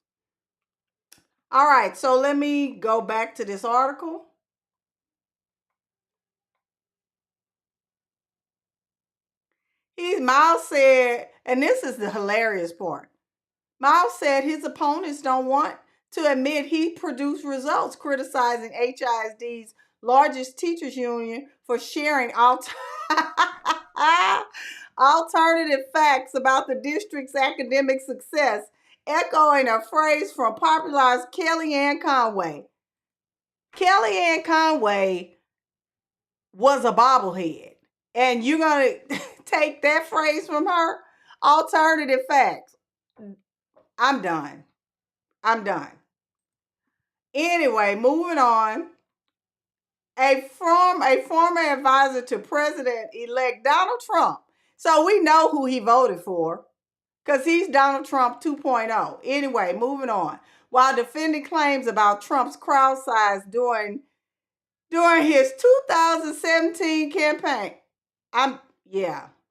All right, so let me go back to this article. Miles said, and this is the hilarious part. Miles said his opponents don't want to admit he produced results, criticizing HISD's largest teachers union for sharing alternative facts about the district's academic success, echoing a phrase from popularized Kellyanne Conway. Kellyanne Conway was a bobblehead, and you're going to take that phrase from her? Alternative facts. I'm done. Anyway, moving on. A former advisor to President-elect Donald Trump. So we know who he voted for because he's Donald Trump 2.0. Anyway, moving on. While defending claims about Trump's crowd size during his 2017 campaign.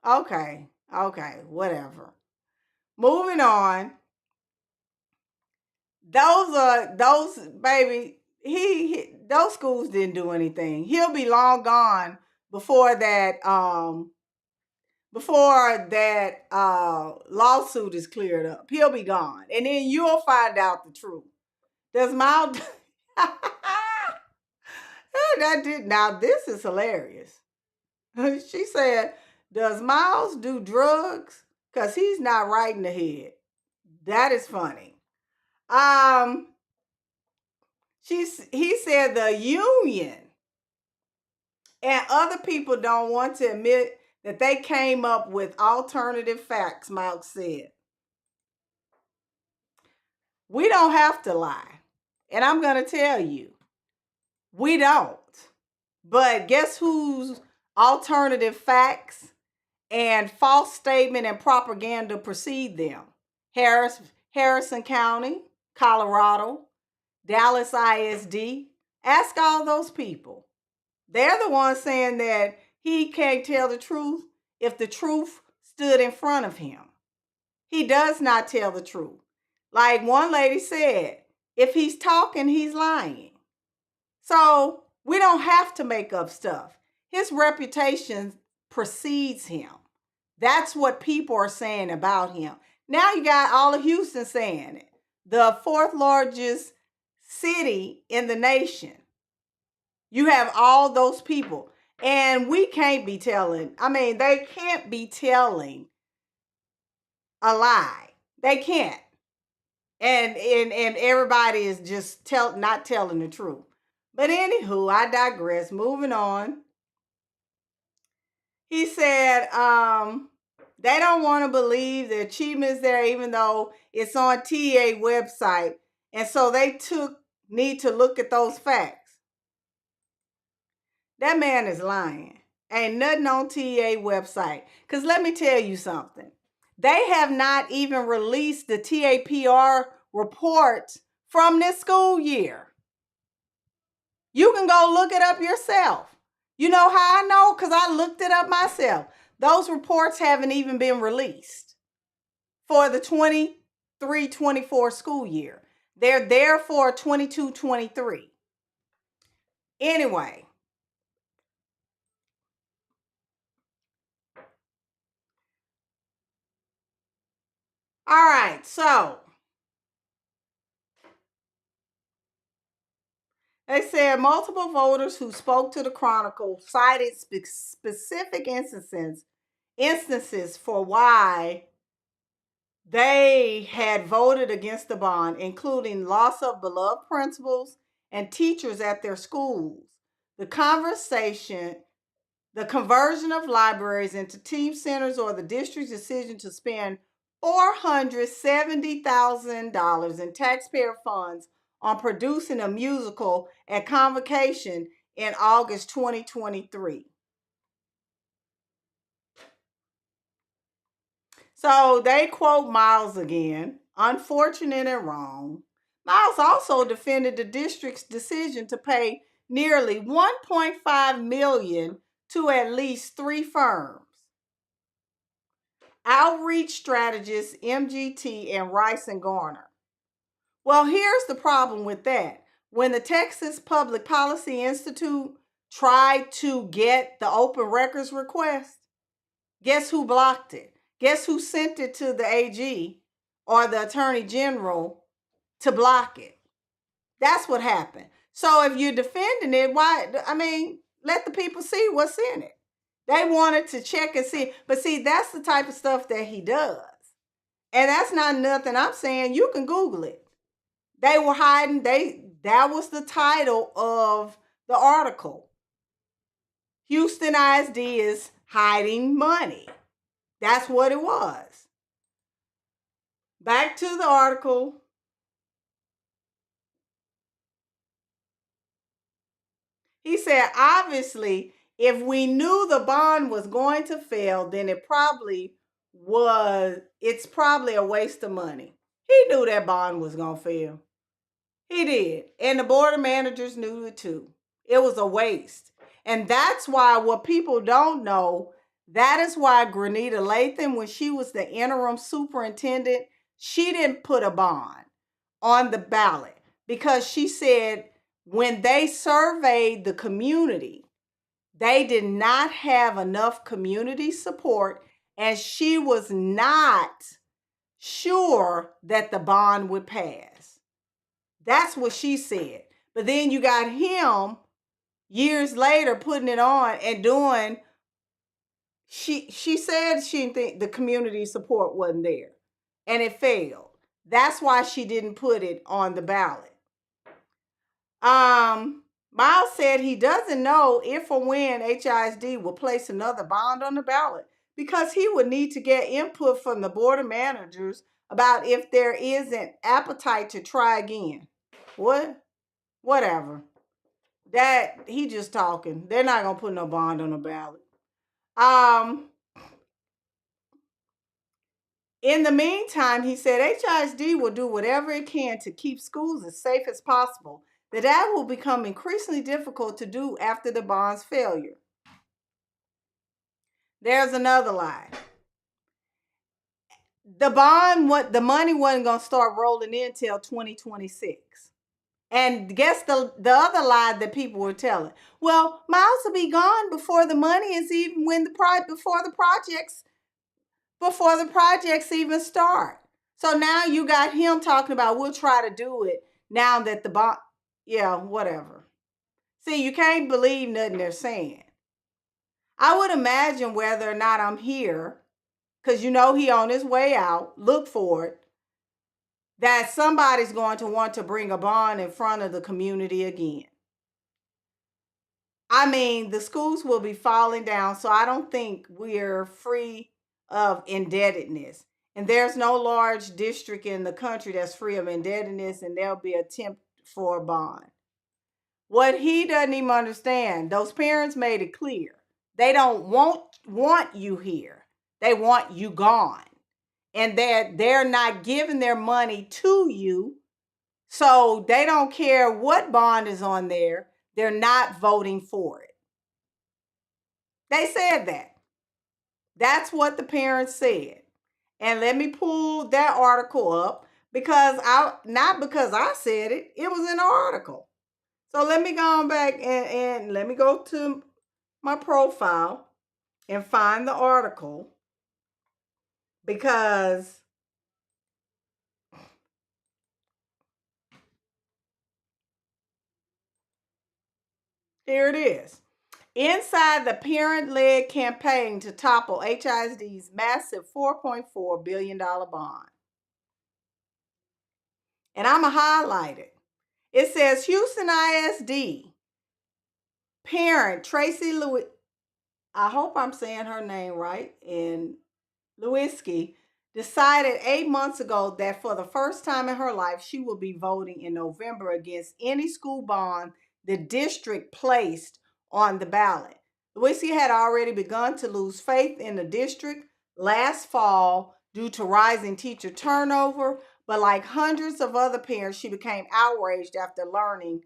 Okay, whatever. Moving on. Those baby, those schools didn't do anything. He'll be long gone before that lawsuit is cleared up. He'll be gone, and then you'll find out the truth. Does Miles? Now this is hilarious. She said, "Does Miles do drugs? Cause he's not right in the head." That is funny. He said the union and other people don't want to admit that they came up with alternative facts, Miles said. We don't have to lie. And I'm going to tell you, we don't. But guess who's alternative facts, and false statement and propaganda precede them. Harrison County, Colorado, Dallas ISD. Ask all those people. They're the ones saying that he can't tell the truth if the truth stood in front of him. He does not tell the truth. Like one lady said, if he's talking, he's lying. So we don't have to make up stuff. His reputation precedes him. That's what people are saying about him. Now you got all of Houston saying it. The fourth largest city in the nation. You have all those people. And we can't be telling, they can't be telling a lie. They can't. And everybody is just not telling the truth. But anywho, I digress. Moving on. He said, they don't want to believe the achievements there, even though it's on TA website. And so they need to look at those facts. That man is lying. Ain't nothing on TA website. Because let me tell you something. They have not even released the TAPR reports from this school year. You can go look it up yourself. You know how I know? Because I looked it up myself. Those reports haven't even been released for the 23-24 school year. They're there for 22-23. Anyway. All right, so they said multiple voters who spoke to the Chronicle cited specific instances for why they had voted against the bond, including loss of beloved principals and teachers at their schools. The conversion of libraries into team centers, or the district's decision to spend $470,000 in taxpayer funds on producing a musical at Convocation in August 2023. So they quote Miles again, unfortunate and wrong. Miles also defended the district's decision to pay nearly $1.5 million to at least 3 firms. Outreach Strategists, MGT, and Rice and Garner. Well, here's the problem with that. When the Texas Public Policy Institute tried to get the open records request, guess who blocked it? Guess who sent it to the AG or the Attorney General to block it? That's what happened. So if you're defending it, let the people see what's in it. They wanted to check and see. But see, that's the type of stuff that he does. And that's not nothing I'm saying. You can Google it. They were hiding. That was the title of the article. Houston ISD is hiding money. That's what it was. Back to the article. He said, obviously, if we knew the bond was going to fail, then it's probably a waste of money. He knew that bond was going to fail. He did. And the board of managers knew it too. It was a waste. And that's why, what people don't know, that is why Grenita Latham, when she was the interim superintendent, she didn't put a bond on the ballot, because she said when they surveyed the community, they did not have enough community support, and she was not sure that the bond would pass. That's what she said. But then you got him years later putting it on and doing, she said she didn't think the community support wasn't there, and it failed. That's why she didn't put it on the ballot. Miles said he doesn't know if or when HISD will place another bond on the ballot, because he would need to get input from the board of managers about if there is an appetite to try again. What? Whatever. That he just talking. They're not gonna put no bond on the ballot. Um, in the meantime, he said HISD will do whatever it can to keep schools as safe as possible. That will become increasingly difficult to do after the bond's failure. There's another lie. The money wasn't going to start rolling in until 2026. And guess the other lie that people were telling. Well, Miles will be gone before the money is even before the projects even start. So now you got him talking about we'll try to do it now that the bond, yeah, whatever. See, you can't believe nothing they're saying. I would imagine whether or not I'm here, because he on his way out, look for it, that somebody's going to want to bring a bond in front of the community again. I mean, the schools will be falling down, so I don't think we're free of indebtedness. And there's no large district in the country that's free of indebtedness, and there'll be an attempt for a bond. What he doesn't even understand, those parents made it clear. They don't want you here. They want you gone. And they're not giving their money to you. So they don't care what bond is on there. They're not voting for it. They said that. That's what the parents said. And let me pull that article up not because I said it, it was in the article. So let me go on back and let me go to my profile and find the article, because here it is. Inside the parent-led campaign to topple HISD's massive $4.4 billion bond. And I'm going to highlight it. It says Houston ISD parent Tracy Lewis, I hope I'm saying her name right, in Lewinsky, decided 8 months ago that for the first time in her life, she will be voting in November against any school bond the district placed on the ballot. Lewinsky had already begun to lose faith in the district last fall due to rising teacher turnover, but like hundreds of other parents, she became outraged after learning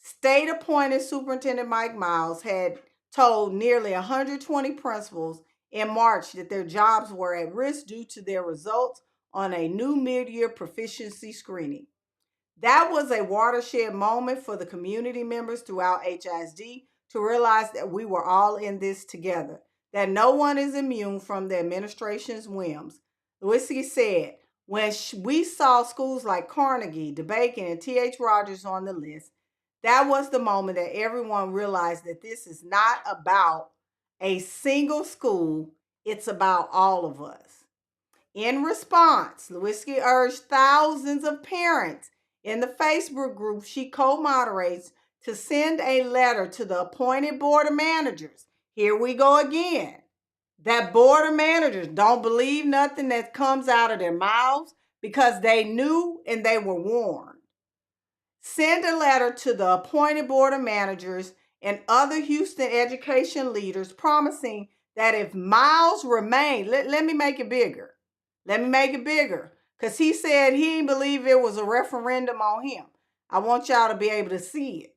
state-appointed Superintendent Mike Miles had told nearly 120 principals in March that their jobs were at risk due to their results on a new mid-year proficiency screening. That was a watershed moment for the community members throughout HISD to realize that we were all in this together, that no one is immune from the administration's whims. Lewinsky said, when we saw schools like Carnegie, DeBacon, and T.H. Rogers on the list, that was the moment that everyone realized that this is not about a single school, it's about all of us. In response, Lewinsky urged thousands of parents in the Facebook group she co-moderates to send a letter to the appointed board of managers. Here we go again. That board of managers don't believe nothing that comes out of their mouths because they knew and they were warned. Send a letter to the appointed board of managers and other Houston education leaders promising that if Miles remained, let me make it bigger. Let me make it bigger. Because he said he didn't believe it was a referendum on him. I want y'all to be able to see it.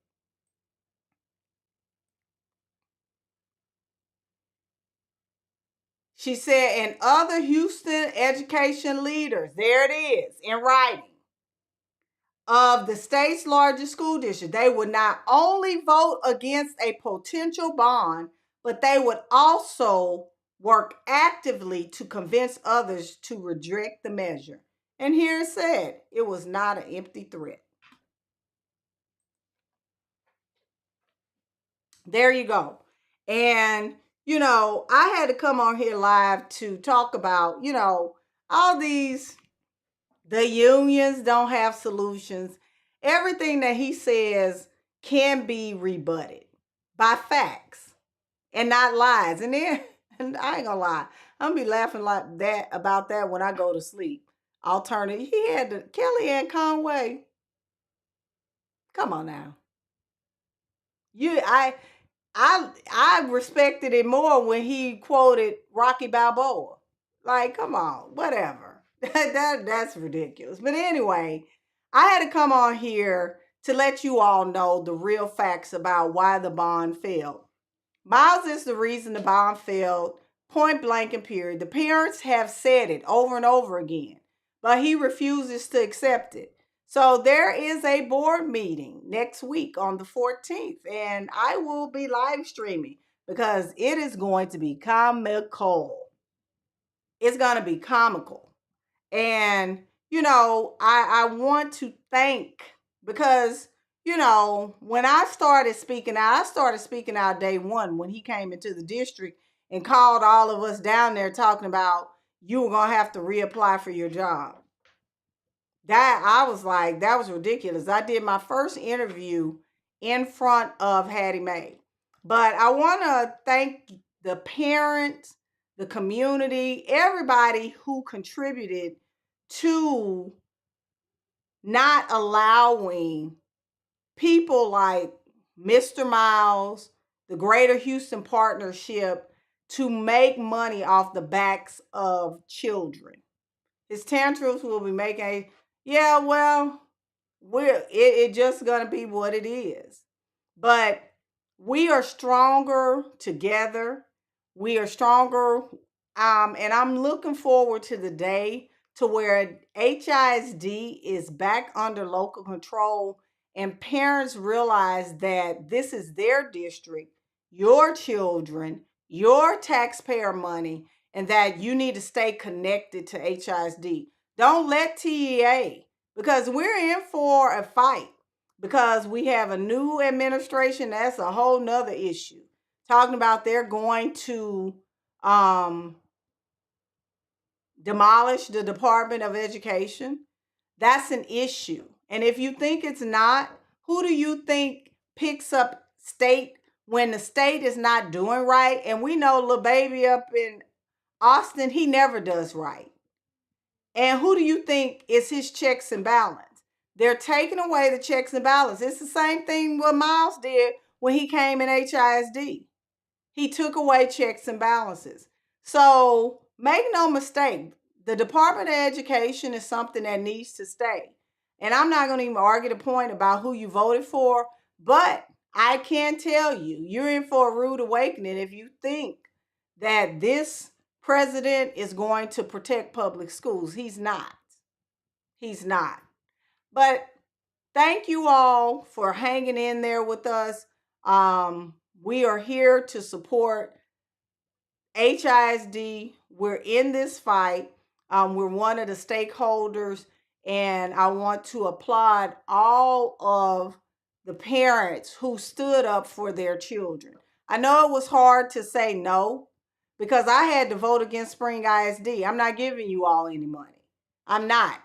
She said, and other Houston education leaders, there it is, in writing, of the state's largest school district, they would not only vote against a potential bond, but they would also work actively to convince others to reject the measure. And here it said, it was not an empty threat. There you go. And, I had to come on here live to talk about, all these, the unions don't have solutions. Everything that he says can be rebutted by facts and not lies. And then, and I ain't gonna lie, I'm gonna be laughing like that about that when I go to sleep. Alternative, he had the Kellyanne Conway. Come on now. I respected it more when he quoted Rocky Balboa. Like, come on, whatever. That's ridiculous. But anyway, I had to come on here to let you all know the real facts about why the bond failed. Miles is the reason the bond failed, point blank and period. The parents have said it over and over again, but he refuses to accept it. So there is a board meeting next week on the 14th, and I will be live streaming because it is going to be comical. It's going to be comical. And, I want to thank, because, when I started speaking out day one when he came into the district and called all of us down there talking about you were going to have to reapply for your job. That, I was like, that was ridiculous. I did my first interview in front of Hattie Mae. But I want to thank the parents, the community, everybody who contributed to not allowing people like Mr. Miles, the Greater Houston Partnership, to make money off the backs of children. His tantrums will be making, yeah, well, it just gonna be what it is. But we are stronger together. We are stronger. And I'm looking forward to the day to where HISD is back under local control and parents realize that this is their district, your children, your taxpayer money, and that you need to stay connected to HISD. Don't let TEA, because we're in for a fight, because we have a new administration. That's a whole nother issue. Talking about they're going to demolish the Department of Education. That's an issue. And if you think it's not, who do you think picks up state when the state is not doing right? And we know little baby up in Austin, he never does right. And who do you think is his checks and balance? They're taking away the checks and balance. It's the same thing what Miles did when he came in HISD. He took away checks and balances. So make no mistake, the Department of Education is something that needs to stay. And I'm not going to even argue the point about who you voted for, but I can tell you, you're in for a rude awakening if you think that this president is going to protect public schools. He's not. He's not. But thank you all for hanging in there with us. We are here to support HISD. We're in this fight. We're one of the stakeholders, and I want to applaud all of the parents who stood up for their children. I know it was hard to say no because I had to vote against Spring ISD. I'm not giving you all any money. I'm not.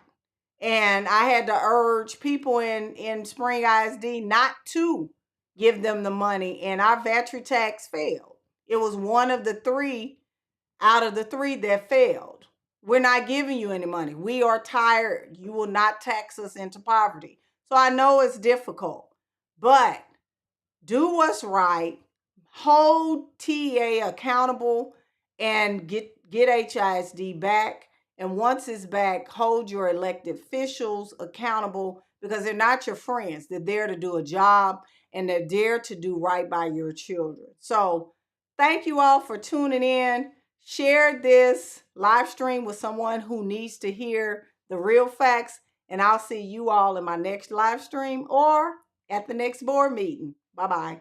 And I had to urge people in Spring ISD not to give them the money, and our battery tax failed. It was one of the three out of the three that failed. We're not giving you any money. We are tired. You will not tax us into poverty. So I know it's difficult, but do what's right. Hold TA accountable and get HISD back. And once it's back, hold your elected officials accountable, because they're not your friends. They're there to do a job, and they're there to do right by your children. So thank you all for tuning in. Share this live stream with someone who needs to hear the real facts. And I'll see you all in my next live stream or at the next board meeting. Bye-bye.